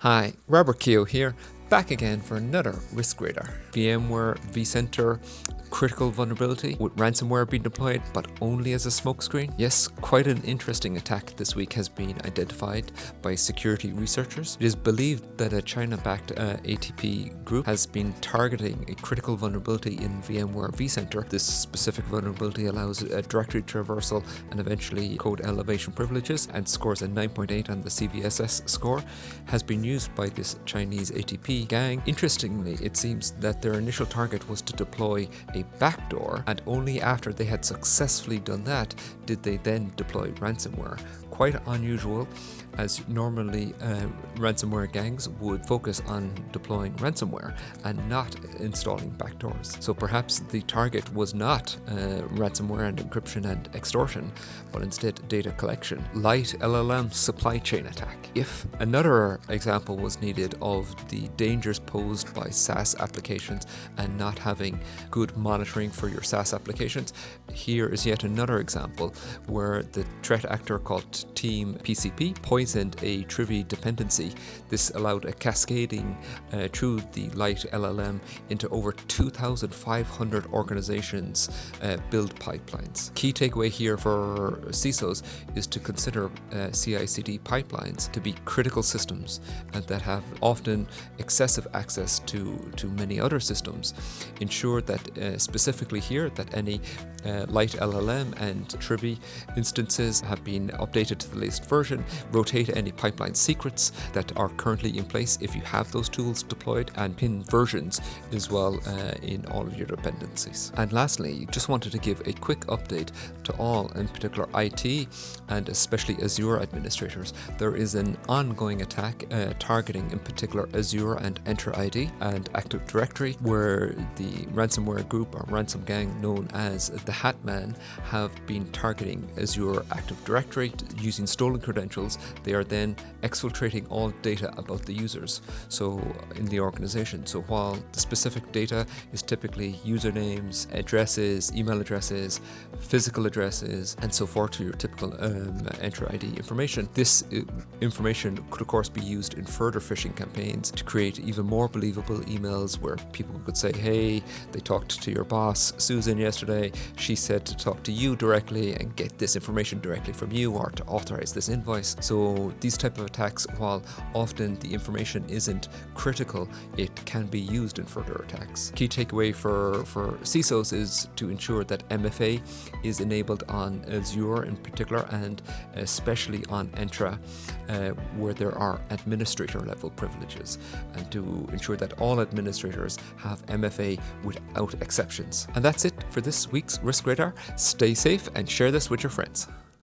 Hi, Robert Kehoe here, back again for another Risk Radar. VMware vCentre critical vulnerability with ransomware being deployed, but only as a smokescreen. Yes, quite an interesting attack this week has been identified by security researchers. It is believed that a China-backed APT group has been targeting a critical vulnerability in VMware vCentre. This specific vulnerability allows a directory traversal and eventually code elevation privileges and scores a 9.8 on the CVSS score, has been used by this Chinese APT gang. Interestingly, it seems that their initial target was to deploy a backdoor, and only after they had successfully done that did they then deploy ransomware. Quite unusual, as normally ransomware gangs would focus on deploying ransomware and not installing backdoors. So perhaps the target was not ransomware and encryption and extortion, but instead data collection. LiteLLM supply chain attack. If another example was needed of the dangers posed by SaaS applications and not having good monitoring for your SaaS applications, here is yet another example where the threat actor called TeamPCP poisoned a Trivy dependency. This allowed a cascading through the LiteLLM into over 2,500 organizations' build pipelines. Key takeaway here for CISOs is to consider CI/CD pipelines to be critical systems and that have often excessive access to many other systems. Ensure that specifically here that any LiteLLM and Trivy instances have been updated to the latest version. Rotate any pipeline secrets that are currently in place if you have those tools deployed, and pin versions as well in all of your dependencies. And lastly, just wanted to give a quick update to all, in particular IT and especially Azure administrators. There is an ongoing attack targeting in particular Azure and Entra ID and Active Directory, where the ransomware group or ransom gang known as the Hatman have been targeting Azure Active Directory using stolen credentials. They are then exfiltrating all data about the users in the organization. So while the specific data is typically usernames, addresses, email addresses, physical addresses, and so forth to your typical Entra ID information, this information could of course be used in further phishing campaigns to create even more believable emails where people could say, hey, they talked to your boss Susan yesterday, she said to talk to you directly and get this information directly from you or to authorize this invoice. So these type of attacks, while often the information isn't critical, it can be used in further attacks. Key takeaway for CISOs is to ensure that MFA is enabled on Azure in particular and especially on Entra where there are administrator level privileges, and to ensure that all administrators have MFA without exceptions. And that's it for this week's Risk Radar. Stay safe and share this with your friends.